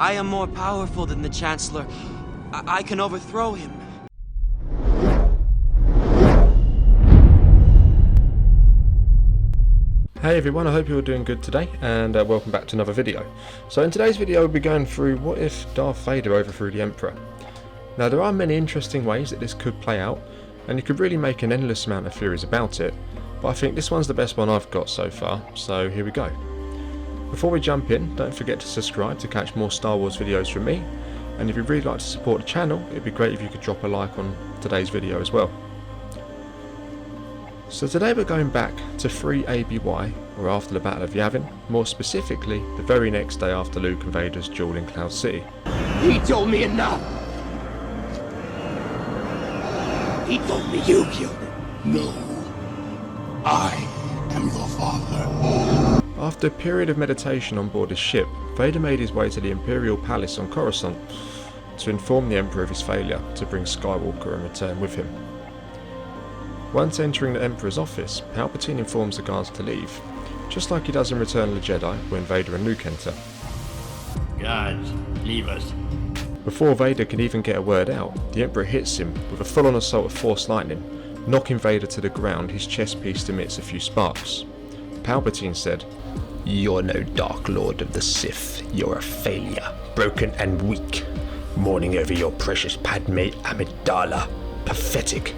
I am more powerful than the Chancellor. I can overthrow him. Hey everyone, I hope you're doing good today, and welcome back to another video. So in today's video we'll be going through what if Darth Vader overthrew the Emperor. Now there are many interesting ways that this could play out, and you could really make an endless amount of theories about it, but I think this one's the best one I've got so far, so here we go. Before we jump in, don't forget to subscribe to catch more Star Wars videos from me, and if you'd really like to support the channel, it'd be great if you could drop a like on today's video as well. So today we're going back to 3 ABY, or after the Battle of Yavin, more specifically the very next day after Luke and Vader's duel in Cloud City. He told me enough! He told me you killed him! No. I am your father. After a period of meditation on board his ship, Vader made his way to the Imperial Palace on Coruscant to inform the Emperor of his failure to bring Skywalker and return with him. Once entering the Emperor's office, Palpatine informs the guards to leave, just like he does in Return of the Jedi when Vader and Luke enter. Guards, leave us. Before Vader can even get a word out, the Emperor hits him with a full-on assault of Force lightning, knocking Vader to the ground. His chest piece emits a few sparks. Palpatine said, "You're no Dark Lord of the Sith. You're a failure, broken and weak. Mourning over your precious Padme Amidala. Pathetic.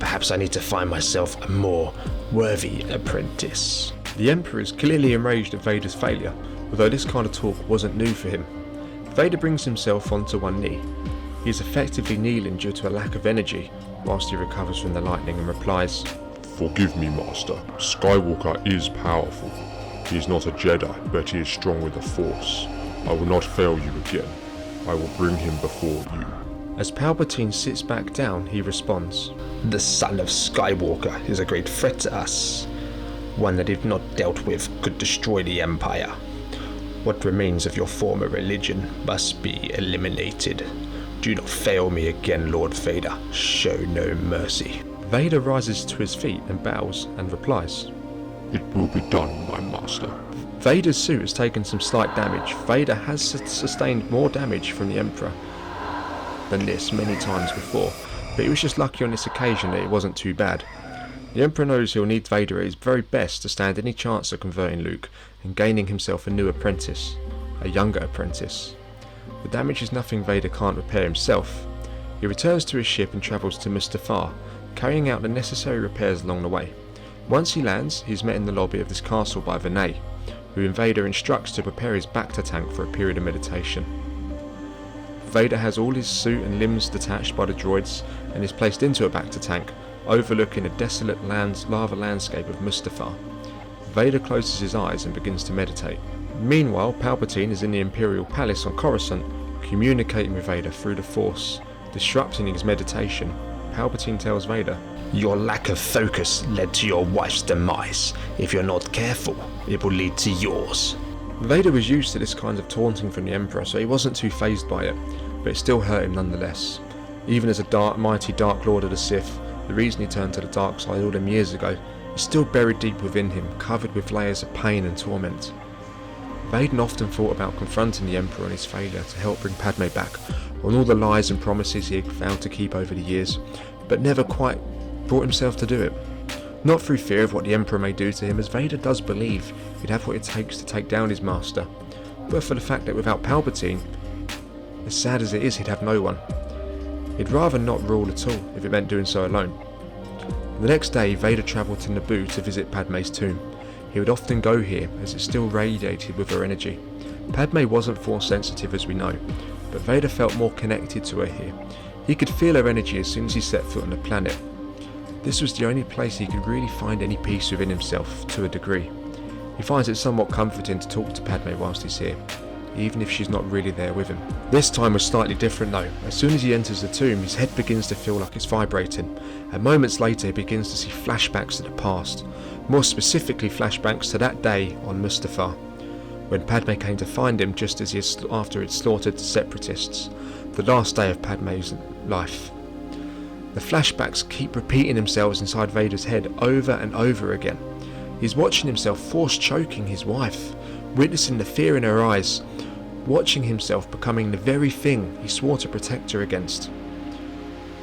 Perhaps I need to find myself a more worthy apprentice." The Emperor is clearly enraged at Vader's failure, although this kind of talk wasn't new for him. Vader brings himself onto one knee. He is effectively kneeling due to a lack of energy, whilst he recovers from the lightning and replies, "Forgive me, Master. Skywalker is powerful. He is not a Jedi, but he is strong with the Force. I will not fail you again. I will bring him before you." As Palpatine sits back down, he responds, "The son of Skywalker is a great threat to us. One that if not dealt with could destroy the Empire. What remains of your former religion must be eliminated. Do not fail me again, Lord Vader. Show no mercy." Vader rises to his feet and bows and replies, "It will be done, my master." Vader's suit has taken some slight damage. Vader has sustained more damage from the Emperor than this many times before, but he was just lucky on this occasion that it wasn't too bad. The Emperor knows he'll need Vader at his very best to stand any chance of converting Luke and gaining himself a new apprentice, a younger apprentice. The damage is nothing Vader can't repair himself. He returns to his ship and travels to Mustafar, carrying out the necessary repairs along the way. Once he lands, he is met in the lobby of this castle by Vinay, who Vader instructs to prepare his Bacta tank for a period of meditation. Vader has all his suit and limbs detached by the droids and is placed into a Bacta tank, overlooking a desolate lava landscape of Mustafar. Vader closes his eyes and begins to meditate. Meanwhile, Palpatine is in the Imperial Palace on Coruscant, communicating with Vader through the Force. Disrupting his meditation, Palpatine tells Vader, "Your lack of focus led to your wife's demise. If you're not careful, it will lead to yours." Vader was used to this kind of taunting from the Emperor, so he wasn't too fazed by it, but it still hurt him nonetheless. Even as a mighty Dark Lord of the Sith, the reason he turned to the dark side all them years ago is still buried deep within him, covered with layers of pain and torment. Vader often thought about confronting the Emperor on his failure to help bring Padme back, on all the lies and promises he had vowed to keep over the years, but never quite brought himself to do it. Not through fear of what the Emperor may do to him, as Vader does believe he'd have what it takes to take down his master, but for the fact that without Palpatine, as sad as it is, he'd have no one. He'd rather not rule at all if it meant doing so alone. The next day, Vader travelled to Naboo to visit Padme's tomb. He would often go here as it still radiated with her energy. Padme wasn't Force sensitive as we know, but Vader felt more connected to her here. He could feel her energy as soon as he set foot on the planet. This was the only place he could really find any peace within himself, to a degree. He finds it somewhat comforting to talk to Padme whilst he's here, even if she's not really there with him. This time was slightly different though. As soon as he enters the tomb, his head begins to feel like it's vibrating, and moments later he begins to see flashbacks to the past, more specifically flashbacks to that day on Mustafar, when Padme came to find him just as after he'd slaughtered the Separatists, the last day of Padme's life. The flashbacks keep repeating themselves inside Vader's head over and over again. He's watching himself force choking his wife, witnessing the fear in her eyes, watching himself becoming the very thing he swore to protect her against.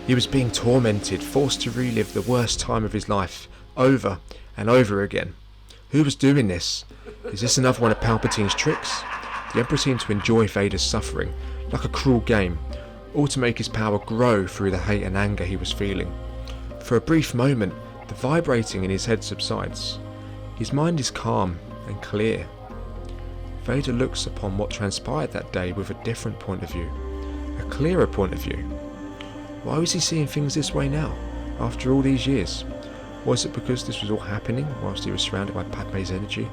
He was being tormented, forced to relive the worst time of his life, over and over again. Who was doing this? Is this another one of Palpatine's tricks? The Emperor seemed to enjoy Vader's suffering, like a cruel game, all to make his power grow through the hate and anger he was feeling. For a brief moment, the vibrating in his head subsides. His mind is calm and clear. Vader looks upon what transpired that day with a different point of view, a clearer point of view. Why was he seeing things this way now, after all these years? Was it because this was all happening whilst he was surrounded by Padme's energy?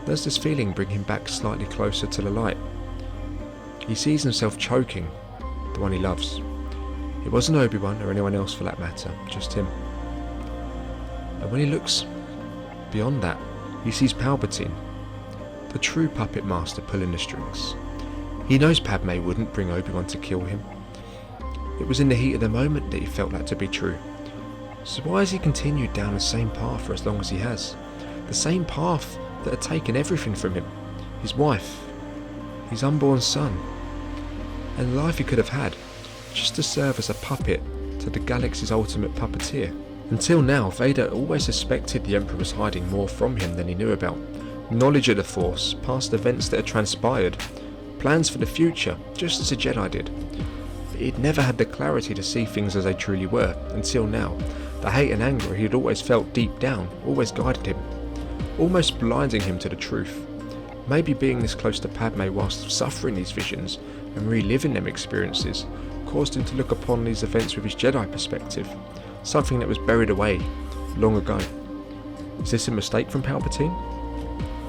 Does this feeling bring him back slightly closer to the light? He sees himself choking the one he loves. It wasn't Obi-Wan or anyone else for that matter, just him. And when he looks beyond that, he sees Palpatine, the true puppet master pulling the strings. He knows Padme wouldn't bring Obi-Wan to kill him. It was in the heat of the moment that he felt that to be true. So why has he continued down the same path for as long as he has? The same path that had taken everything from him. His wife, his unborn son, and the life he could have had, just to serve as a puppet to the galaxy's ultimate puppeteer. Until now, Vader always suspected the Emperor was hiding more from him than he knew about. Knowledge of the Force, past events that had transpired, plans for the future, just as a Jedi did. But he'd never had the clarity to see things as they truly were, until now. The hate and anger he had always felt deep down always guided him, almost blinding him to the truth. Maybe being this close to Padme whilst suffering these visions and reliving them experiences caused him to look upon these events with his Jedi perspective, something that was buried away long ago. Is this a mistake from Palpatine?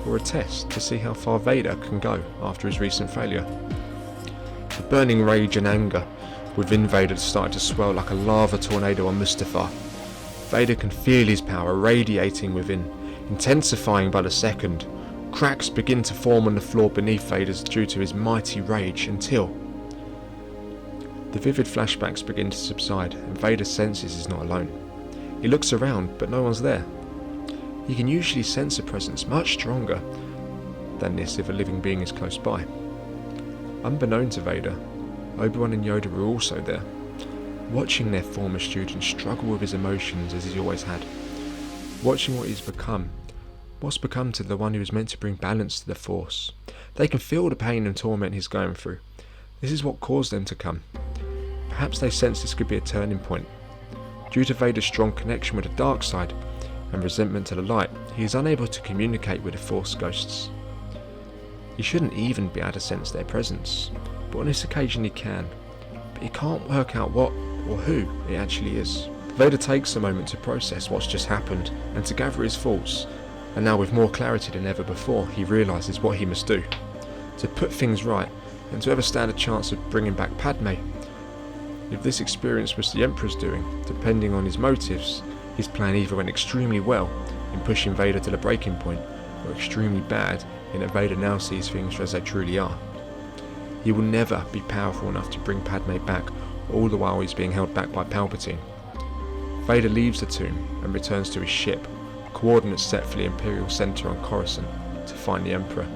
Or a test to see how far Vader can go after his recent failure? The burning rage and anger within Vader started to swell like a lava tornado on Mustafar. Vader can feel his power radiating within, intensifying by the second. Cracks begin to form on the floor beneath Vader's due to his mighty rage until the vivid flashbacks begin to subside and Vader senses he's not alone. He looks around but no one's there. He can usually sense a presence much stronger than this if a living being is close by. Unbeknown to Vader, Obi-Wan and Yoda were also there, watching their former student struggle with his emotions as he always had, watching what he's become, what's become to the one who was meant to bring balance to the Force. They can feel the pain and torment he's going through. This is what caused them to come. Perhaps they sense this could be a turning point. Due to Vader's strong connection with the dark side and resentment to the light, he is unable to communicate with the Force ghosts. He shouldn't even be able to sense their presence, but on this occasion he can. But he can't work out what or who it actually is. Vader takes a moment to process what's just happened and to gather his thoughts, and now with more clarity than ever before he realises what he must do to put things right and to ever stand a chance of bringing back Padme. If this experience was the Emperor's doing, depending on his motives, his plan either went extremely well in pushing Vader to the breaking point, or extremely bad in that Vader now sees things for as they truly are. He will never be powerful enough to bring Padme back, all the while he's being held back by Palpatine. Vader leaves the tomb and returns to his ship, coordinates set for the Imperial Center on Coruscant, to find the Emperor.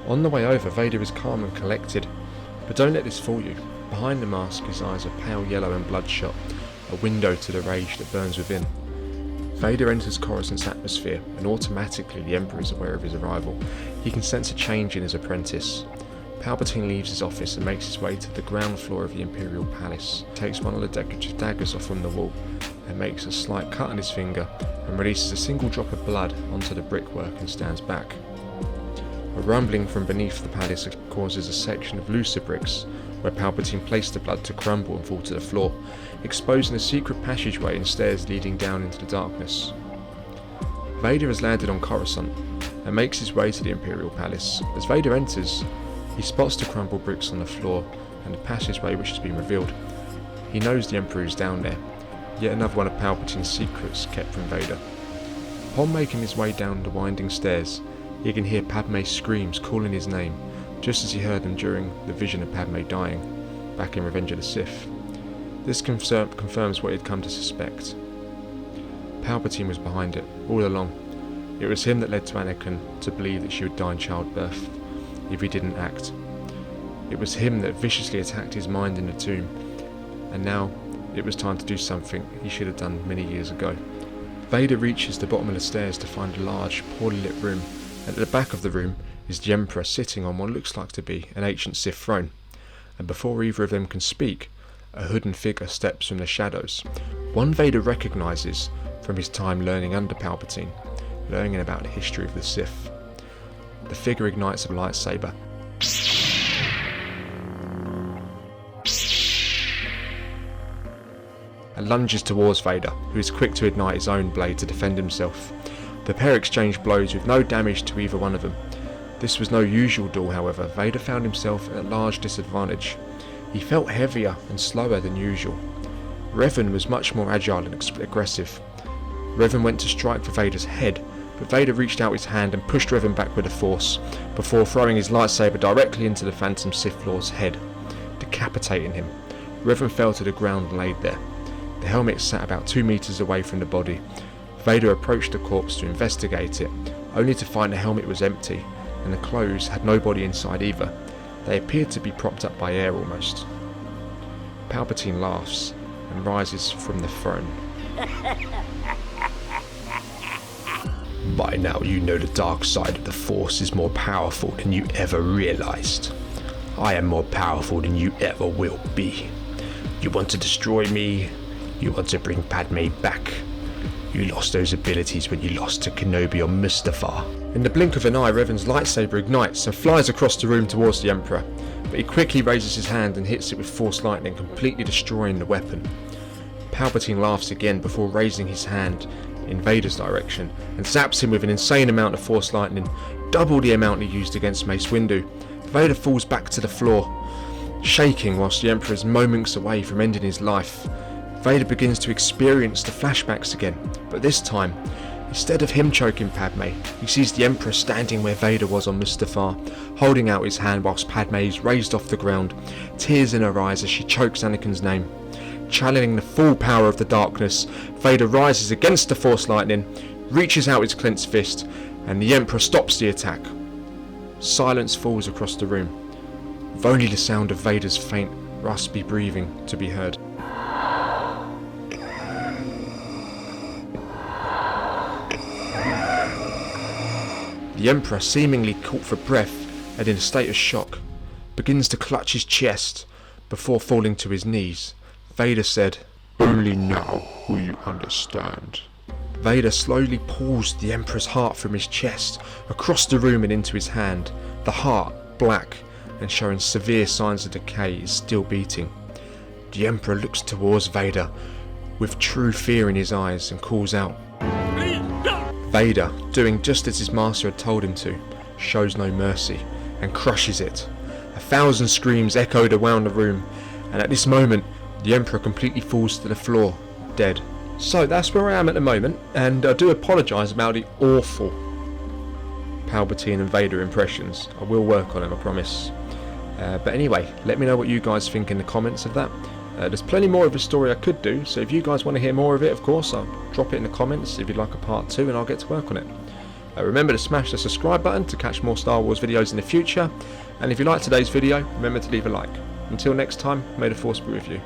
On the way over, Vader is calm and collected, but don't let this fool you. Behind the mask his eyes are pale yellow and bloodshot, a window to the rage that burns within. Vader enters Coruscant's atmosphere, and automatically the Emperor is aware of his arrival. He can sense a change in his apprentice. Palpatine leaves his office and makes his way to the ground floor of the Imperial Palace, takes one of the decorative daggers off from the wall, and makes a slight cut on his finger, and releases a single drop of blood onto the brickwork and stands back. A rumbling from beneath the palace causes a section of looser bricks, where Palpatine placed the blood to crumble and fall to the floor, exposing a secret passageway and stairs leading down into the darkness. Vader has landed on Coruscant and makes his way to the Imperial Palace. As Vader enters, he spots the crumbled bricks on the floor and the passageway which has been revealed. He knows the Emperor is down there, yet another one of Palpatine's secrets kept from Vader. Upon making his way down the winding stairs, he can hear Padme's screams calling his name, just as he heard them during the vision of Padme dying, back in Revenge of the Sith. This confirms what he'd come to suspect. Palpatine was behind it, all along. It was him that led to Anakin to believe that she would die in childbirth, if he didn't act. It was him that viciously attacked his mind in the tomb, and now it was time to do something he should have done many years ago. Vader reaches the bottom of the stairs to find a large, poorly lit room, and at the back of the room is the Emperor sitting on what looks like to be an ancient Sith throne. And before either of them can speak, a hooded figure steps from the shadows. One Vader recognises from his time learning under Palpatine, learning about the history of the Sith. The figure ignites a lightsaber and lunges towards Vader, who is quick to ignite his own blade to defend himself. The pair exchange blows with no damage to either one of them. This was no usual duel, however. Vader found himself at a large disadvantage. He felt heavier and slower than usual. Revan was much more agile and aggressive. Revan went to strike for Vader's head, but Vader reached out his hand and pushed Revan back with the Force, before throwing his lightsaber directly into the Phantom Sith Lord's head, decapitating him. Revan fell to the ground and laid there. The helmet sat about 2 meters away from the body. Vader approached the corpse to investigate it, only to find the helmet was empty, and the clothes had no body inside either. They appeared to be propped up by air almost. Palpatine laughs and rises from the throne. By now you know the dark side of the Force is more powerful than you ever realized. I am more powerful than you ever will be. You want to destroy me? You want to bring Padme back? You lost those abilities when you lost to Kenobi or Mustafar. In the blink of an eye, Revan's lightsaber ignites and flies across the room towards the Emperor, but he quickly raises his hand and hits it with Force lightning, completely destroying the weapon. Palpatine laughs again before raising his hand in Vader's direction and zaps him with an insane amount of Force lightning, double the amount he used against Mace Windu. Vader falls back to the floor, shaking whilst the Emperor is moments away from ending his life. Vader begins to experience the flashbacks again, but this time, instead of him choking Padme, he sees the Emperor standing where Vader was on Mustafar, holding out his hand whilst Padme is raised off the ground, tears in her eyes as she chokes Anakin's name. Channeling the full power of the darkness, Vader rises against the Force lightning, reaches out his clenched fist, and the Emperor stops the attack. Silence falls across the room, with only the sound of Vader's faint, raspy breathing to be heard. The Emperor, seemingly caught for breath and in a state of shock, begins to clutch his chest before falling to his knees. Vader said, Only now will you understand. Vader slowly pulls the Emperor's heart from his chest, across the room and into his hand. The heart, black and showing severe signs of decay, is still beating. The Emperor looks towards Vader with true fear in his eyes and calls out. Vader, doing just as his master had told him to, shows no mercy and crushes it. 1,000 screams echoed around the room, and at this moment, the Emperor completely falls to the floor, dead. So that's where I am at the moment, and I do apologise about the awful Palpatine and Vader impressions. I will work on them, I promise. But anyway, let me know what you guys think in the comments of that. There's plenty more of a story I could do, so if you guys want to hear more of it, of course, I'll drop it in the comments if you'd like a part 2, and I'll get to work on it. Remember to smash the subscribe button to catch more Star Wars videos in the future, and if you liked today's video, remember to leave a like. Until next time, may the Force be with you.